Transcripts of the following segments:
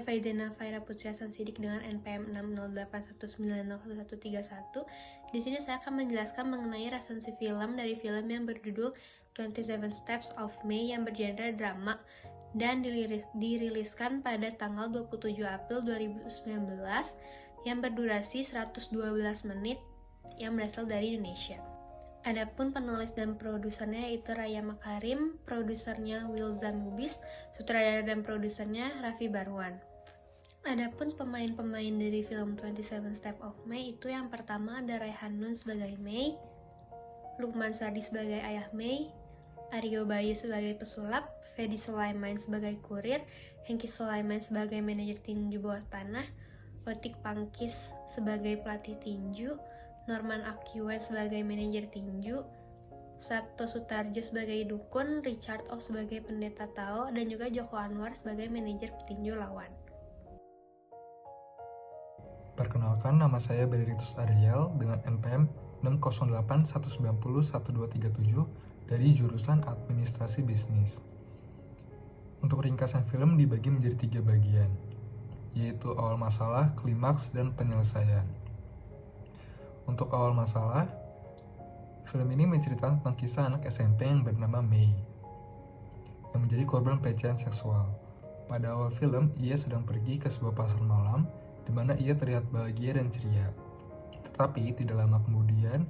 saya Faizena Faira Putri Hasan Sidik dengan NPM 60819011131. Di sini saya akan menjelaskan mengenai resensi film dari film yang berjudul 27 Steps of May yang bergenre drama dan diriliskan pada tanggal 27 April 2019 yang berdurasi 112 menit yang berasal dari Indonesia. Adapun penulis dan produsernya yaitu Raya Makarim, produsernya Wilza Mubis, sutradara dan produsernya Raffi Barwan. Adapun pemain-pemain dari film 27 Steps of May itu yang pertama ada Raihan Nun sebagai May, Lukman Sardi sebagai ayah May, Aryo Bayu sebagai pesulap, Fedi Sulaiman sebagai kurir, Hengki Sulaiman sebagai manajer tinju bawah tanah, Otik Pangkis sebagai pelatih tinju, Norman Akiwan sebagai manajer tinju, Sabto Sutarjo sebagai dukun, Richard O sebagai pendeta Tao, dan juga Joko Anwar sebagai manajer petinju lawan. Perkenalkan, nama saya Benedictus Ariel dengan NPM 60819011237 dari jurusan Administrasi Bisnis. Untuk ringkasan film dibagi menjadi 3 bagian, yaitu awal masalah, klimaks, dan penyelesaian. Untuk awal masalah, film ini menceritakan tentang kisah anak SMP yang bernama May, yang menjadi korban pelecehan seksual. Pada awal film, ia sedang pergi ke sebuah pasar malam, di mana ia terlihat bahagia dan ceria. Tetapi tidak lama kemudian,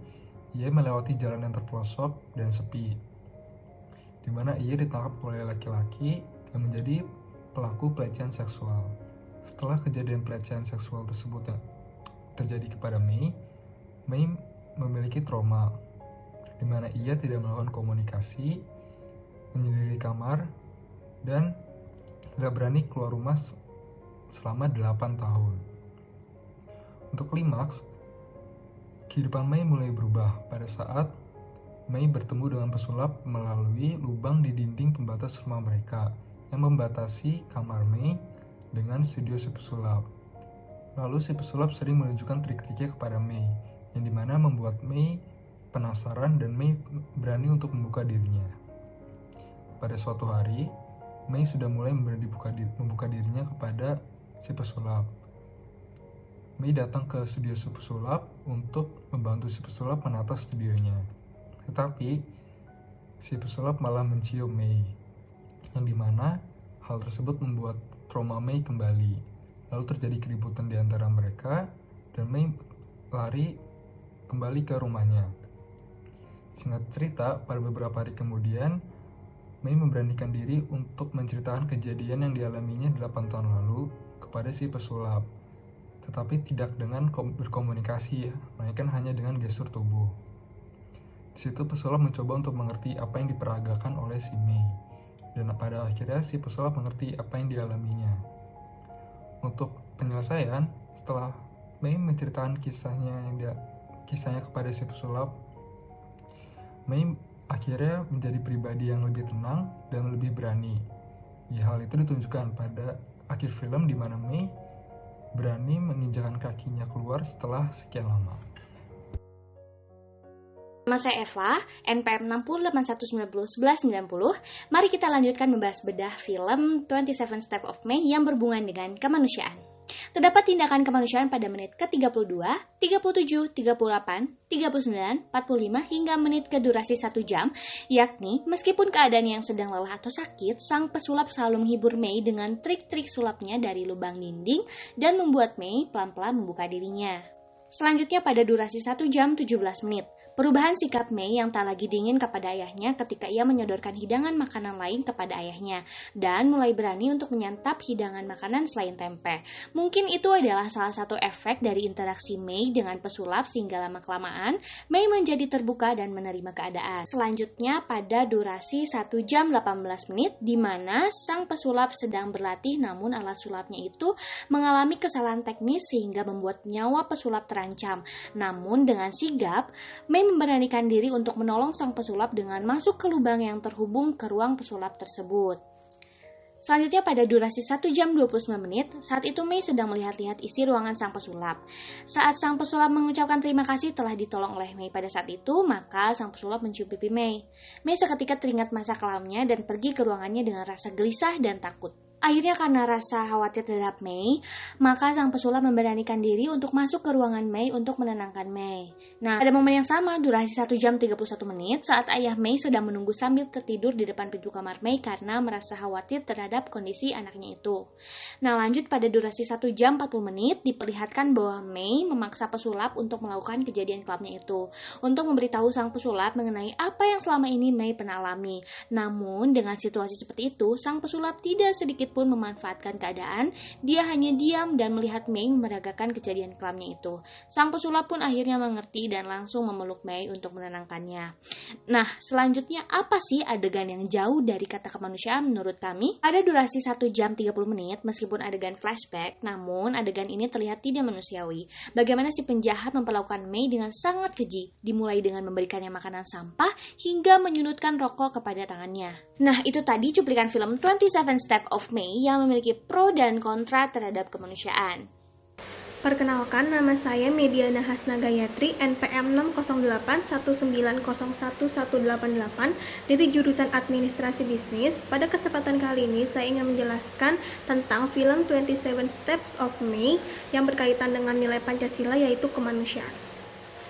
ia melewati jalan yang terpelosok dan sepi, di mana ia ditangkap oleh laki-laki yang menjadi pelaku pelecehan seksual. Setelah kejadian pelecehan seksual tersebut yang terjadi kepada May memiliki trauma, di mana ia tidak melakukan komunikasi, menyendiri kamar, dan tidak berani keluar rumah selama 8 tahun. Untuk klimaks, kehidupan May mulai berubah pada saat May bertemu dengan pesulap melalui lubang di dinding pembatas rumah mereka yang membatasi kamar May dengan studio si pesulap. Lalu si pesulap sering menunjukkan trik-triknya kepada May, yang dimana membuat May penasaran dan May berani untuk membuka dirinya. Pada suatu hari, May sudah mulai berani membuka dirinya kepada si pesulap. May datang ke studio si pesulap untuk membantu si pesulap menata studionya. Tetapi, si pesulap malah mencium May, yang dimana hal tersebut membuat trauma May kembali. Lalu terjadi keributan di antara mereka, dan May lari kembali ke rumahnya. Singkat cerita, pada beberapa hari kemudian, May memberanikan diri untuk menceritakan kejadian yang dialaminya 8 tahun lalu kepada si pesulap. Tetapi tidak dengan berkomunikasi, melainkan hanya dengan gestur tubuh. Di situ pesulap mencoba untuk mengerti apa yang diperagakan oleh si May. Dan pada akhirnya si pesulap mengerti apa yang dialaminya. Untuk penyelesaian, setelah May menceritakan kisahnya kepada si pesulap, May akhirnya menjadi pribadi yang lebih tenang dan lebih berani. Hal itu ditunjukkan pada akhir film di mana May berani menginjakkan kakinya keluar setelah sekian lama. Nama saya Eva, NPM 608191190. Mari kita lanjutkan membahas bedah film 27 Steps of May yang berhubungan dengan kemanusiaan. Terdapat tindakan kemanusiaan pada menit ke-32, 37, 38, 39, 45 hingga menit ke durasi 1 jam, yakni meskipun keadaan yang sedang lelah atau sakit, sang pesulap selalu menghibur May dengan trik-trik sulapnya dari lubang dinding dan membuat May pelan-pelan membuka dirinya. Selanjutnya pada durasi 1 jam 17 menit. Perubahan sikap May yang tak lagi dingin kepada ayahnya ketika ia menyodorkan hidangan makanan lain kepada ayahnya dan mulai berani untuk menyantap hidangan makanan selain tempe. Mungkin itu adalah salah satu efek dari interaksi May dengan pesulap sehingga lama-kelamaan May menjadi terbuka dan menerima keadaan. Selanjutnya pada durasi 1 jam 18 menit di mana sang pesulap sedang berlatih namun alat sulapnya itu mengalami kesalahan teknis sehingga membuat nyawa pesulap terancam. Namun dengan sigap, May memberanikan diri untuk menolong sang pesulap dengan masuk ke lubang yang terhubung ke ruang pesulap tersebut. Selanjutnya pada durasi 1 jam 29 menit, saat itu May sedang melihat-lihat isi ruangan sang pesulap. Saat sang pesulap mengucapkan terima kasih telah ditolong oleh May pada saat itu, maka sang pesulap mencium pipi May. May seketika teringat masa kelamnya dan pergi ke ruangannya dengan rasa gelisah dan takut. Akhirnya karena rasa khawatir terhadap Mei, maka sang pesulap memberanikan diri untuk masuk ke ruangan Mei untuk menenangkan Mei. Nah, pada momen yang sama, durasi 1 jam 31 menit, saat ayah Mei sedang menunggu sambil tertidur di depan pintu kamar Mei karena merasa khawatir terhadap kondisi anaknya itu. Nah, lanjut pada durasi 1 jam 40 menit, diperlihatkan bahwa Mei memaksa pesulap untuk melakukan kejadian kelamnya itu, untuk memberitahu sang pesulap mengenai apa yang selama ini Mei pernah alami. Namun, dengan situasi seperti itu, sang pesulap tidak sedikit pun memanfaatkan keadaan, dia hanya diam dan melihat Mei memeragakan kejadian kelamnya itu. Sang pesulap pun akhirnya mengerti dan langsung memeluk Mei untuk menenangkannya. Nah, selanjutnya apa sih adegan yang jauh dari kata kemanusiaan menurut kami? Ada durasi 1 jam 30 menit, meskipun adegan flashback, namun adegan ini terlihat tidak manusiawi. Bagaimana si penjahat memperlakukan Mei dengan sangat keji, dimulai dengan memberikannya makanan sampah hingga menyunutkan rokok kepada tangannya. Nah, itu tadi cuplikan film 27 Steps of Mei yang memiliki pro dan kontra terhadap kemanusiaan. Perkenalkan, nama saya Mediana Hasna Gayatri, NPM 60881901188 dari jurusan Administrasi Bisnis. Pada kesempatan kali ini, saya ingin menjelaskan tentang film 27 Steps of Mei yang berkaitan dengan nilai Pancasila, yaitu kemanusiaan.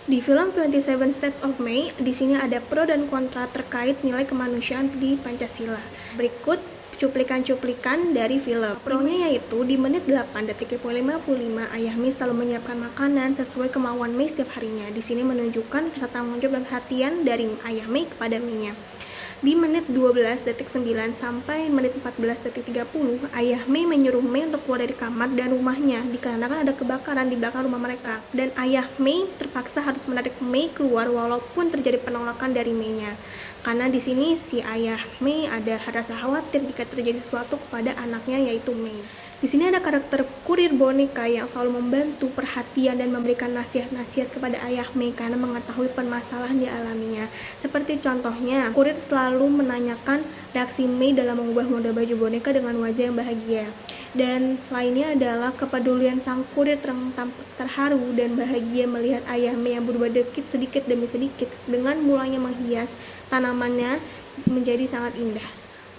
Di film 27 Steps of Mei, di sini ada pro dan kontra terkait nilai kemanusiaan di Pancasila. Berikut cuplikan-cuplikan dari film. Pro-nya yaitu di menit 8 detik 55 ayah Mei selalu menyiapkan makanan sesuai kemauan Mei setiap harinya. Di sini menunjukkan rasa tanggung jawab dan perhatian dari ayah Mei kepada Mei-nya. Di menit 12 detik 9 sampai menit 14 detik 30, ayah Mei menyuruh Mei untuk keluar dari kamar dan rumahnya dikarenakan ada kebakaran di belakang rumah mereka. Dan ayah Mei terpaksa harus menarik Mei keluar walaupun terjadi penolakan dari Mei-nya. Karena di sini si ayah Mei ada rasa khawatir jika terjadi sesuatu kepada anaknya yaitu Mei. Di sini ada karakter kurir boneka yang selalu membantu, perhatian, dan memberikan nasihat-nasihat kepada ayah Mei karena mengetahui permasalahan dialaminya. Seperti contohnya, kurir selalu menanyakan reaksi Mei dalam mengubah model baju boneka dengan wajah yang bahagia. Dan lainnya adalah kepedulian sang kurir tampak terharu dan bahagia melihat ayah Mei yang berubah sedikit demi sedikit dengan mulanya menghias tanamannya menjadi sangat indah.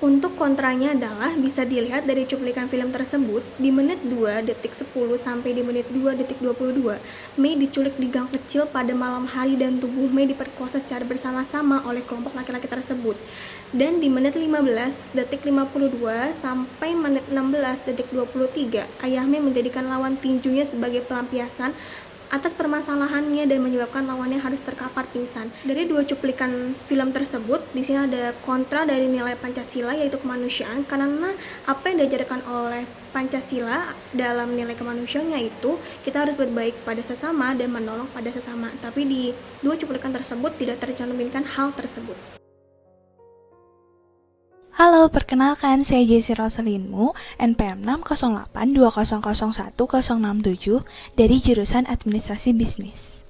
Untuk kontranya adalah bisa dilihat dari cuplikan film tersebut di menit 2 detik 10 sampai di menit 2 detik 22. Mei diculik di gang kecil pada malam hari dan tubuh Mei diperkosa secara bersama-sama oleh kelompok laki-laki tersebut. Dan di menit 15 detik 52 sampai menit 16 detik 23, ayah Mei menjadikan lawan tinjunya sebagai pelampiasan atas permasalahannya dan menyebabkan lawannya harus terkapar pingsan. Dari dua cuplikan film tersebut, di sini ada kontra dari nilai Pancasila yaitu kemanusiaan, karena apa yang diajarkan oleh Pancasila dalam nilai kemanusiaan yaitu kita harus berbaik pada sesama dan menolong pada sesama. Tapi di dua cuplikan tersebut tidak tercantumkan hal tersebut. Halo, perkenalkan saya Jessi Rosalinmu, NPM 60820011067 dari jurusan Administrasi Bisnis.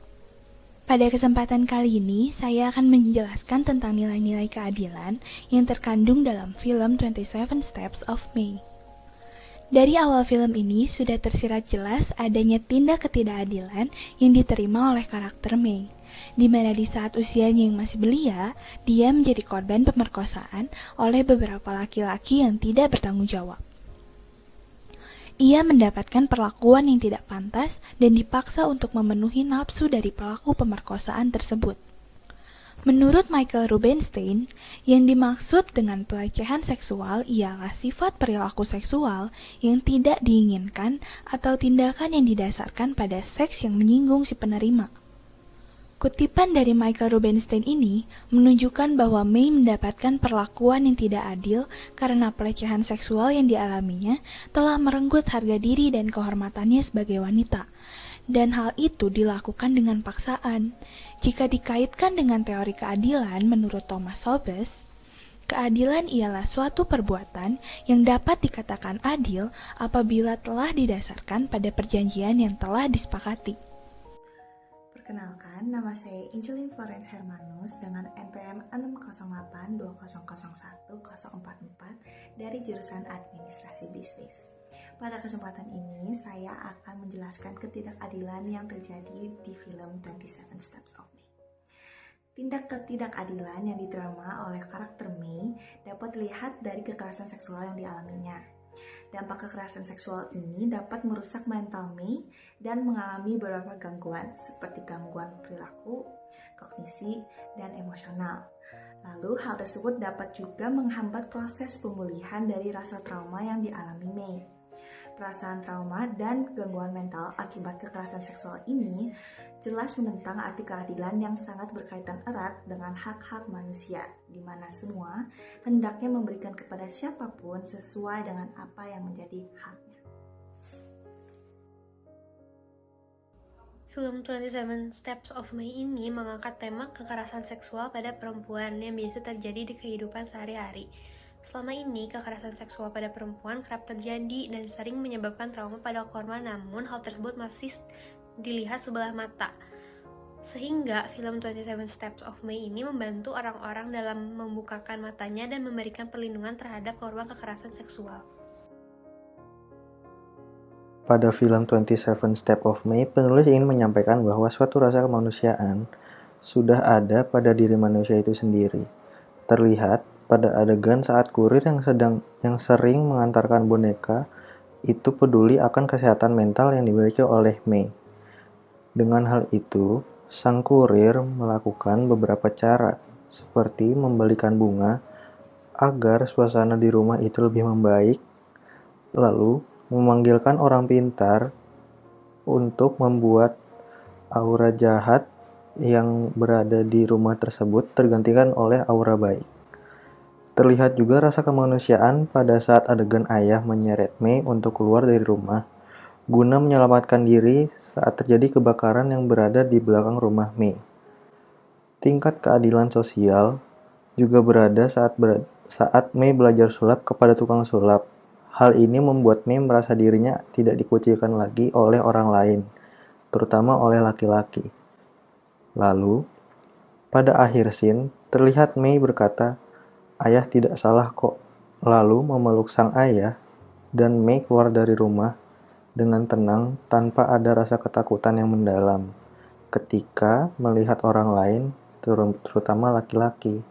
Pada kesempatan kali ini, saya akan menjelaskan tentang nilai-nilai keadilan yang terkandung dalam film 27 Steps of Mei. Dari awal film ini sudah tersirat jelas adanya tindak ketidakadilan yang diterima oleh karakter Mei, di mana di saat usianya yang masih belia, dia menjadi korban pemerkosaan oleh beberapa laki-laki yang tidak bertanggung jawab. Ia mendapatkan perlakuan yang tidak pantas dan dipaksa untuk memenuhi nafsu dari pelaku pemerkosaan tersebut. Menurut Michael Rubenstein, yang dimaksud dengan pelecehan seksual ialah sifat perilaku seksual yang tidak diinginkan atau tindakan yang didasarkan pada seks yang menyinggung si penerima. Kutipan dari Michael Rubenstein ini menunjukkan bahwa Mei mendapatkan perlakuan yang tidak adil karena pelecehan seksual yang dialaminya telah merenggut harga diri dan kehormatannya sebagai wanita, dan hal itu dilakukan dengan paksaan. Jika dikaitkan dengan teori keadilan menurut Thomas Hobbes, keadilan ialah suatu perbuatan yang dapat dikatakan adil apabila telah didasarkan pada perjanjian yang telah disepakati. Perkenalkan, nama saya Angeline Florence Hermanus dengan NPM 60820011044 dari jurusan Administrasi Bisnis. Pada kesempatan ini, saya akan menjelaskan ketidakadilan yang terjadi di film 27 Steps of Mei. Tindak ketidakadilan yang diterima oleh karakter Mei dapat dilihat dari kekerasan seksual yang dialaminya. Dampak kekerasan seksual ini dapat merusak mental Mei dan mengalami beberapa gangguan seperti gangguan perilaku, kognisi, dan emosional. Lalu hal tersebut dapat juga menghambat proses pemulihan dari rasa trauma yang dialami Mei. Perasaan trauma dan gangguan mental akibat kekerasan seksual ini jelas menentang arti keadilan yang sangat berkaitan erat dengan hak-hak manusia, di mana semua hendaknya memberikan kepada siapapun sesuai dengan apa yang menjadi haknya. Film 27 Steps of May ini mengangkat tema kekerasan seksual pada perempuan yang biasa terjadi di kehidupan sehari-hari. Selama ini, kekerasan seksual pada perempuan kerap terjadi dan sering menyebabkan trauma pada korban, namun hal tersebut masih dilihat sebelah mata. Sehingga film 27 Steps of May ini membantu orang-orang dalam membukakan matanya dan memberikan perlindungan terhadap korban kekerasan seksual. Pada film 27 Steps of May, penulis ingin menyampaikan bahwa suatu rasa kemanusiaan sudah ada pada diri manusia itu sendiri. Terlihat pada adegan saat kurir yang sering mengantarkan boneka itu peduli akan kesehatan mental yang dimiliki oleh May. Dengan hal itu, sang kurir melakukan beberapa cara, seperti membalikan bunga agar suasana di rumah itu lebih membaik, lalu memanggilkan orang pintar untuk membuat aura jahat yang berada di rumah tersebut tergantikan oleh aura baik. Terlihat juga rasa kemanusiaan pada saat adegan ayah menyeret May untuk keluar dari rumah guna menyelamatkan diri saat terjadi kebakaran yang berada di belakang rumah May. Tingkat keadilan sosial juga berada saat May belajar sulap kepada tukang sulap. Hal ini membuat May merasa dirinya tidak dikucilkan lagi oleh orang lain, terutama oleh laki-laki. Lalu, pada akhir scene, terlihat May berkata, "Ayah tidak salah kok." Lalu memeluk sang ayah, dan May keluar dari rumah dengan tenang tanpa ada rasa ketakutan yang mendalam ketika melihat orang lain, terutama laki-laki.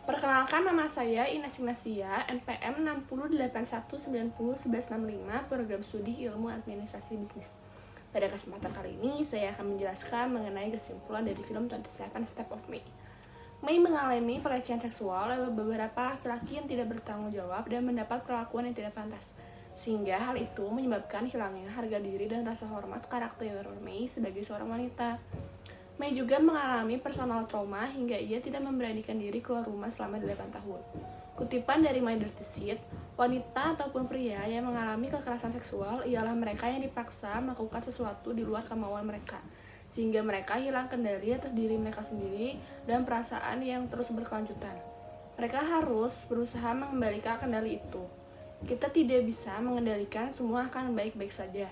Perkenalkan, nama saya Ines Ignacia, NPM 6081901165, Program Studi Ilmu Administrasi Bisnis. Pada kesempatan kali ini, saya akan menjelaskan mengenai kesimpulan dari film 27 Steps of May. May mengalami pelecehan seksual oleh beberapa laki-laki yang tidak bertanggung jawab dan mendapat perlakuan yang tidak pantas, sehingga hal itu menyebabkan hilangnya harga diri dan rasa hormat karakter May sebagai seorang wanita. May juga mengalami personal trauma hingga ia tidak memberanikan diri keluar rumah selama 8 tahun. Kutipan dari My Dirty Sheet, wanita ataupun pria yang mengalami kekerasan seksual ialah mereka yang dipaksa melakukan sesuatu di luar kemauan mereka, sehingga mereka hilang kendali atas diri mereka sendiri dan perasaan yang terus berkelanjutan. Mereka harus berusaha mengembalikan kendali itu. Kita tidak bisa mengendalikan semua akan baik-baik saja.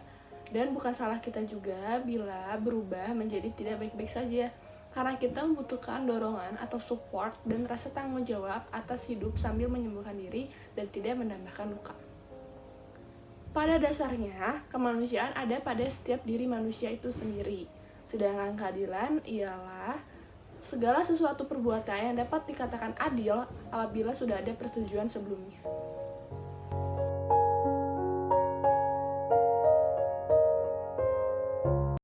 Dan bukan salah kita juga bila berubah menjadi tidak baik-baik saja, karena kita membutuhkan dorongan atau support dan rasa tanggung jawab atas hidup sambil menyembuhkan diri dan tidak menambahkan luka. Pada dasarnya, kemanusiaan ada pada setiap diri manusia itu sendiri, sedangkan keadilan ialah segala sesuatu perbuatan yang dapat dikatakan adil apabila sudah ada persetujuan sebelumnya.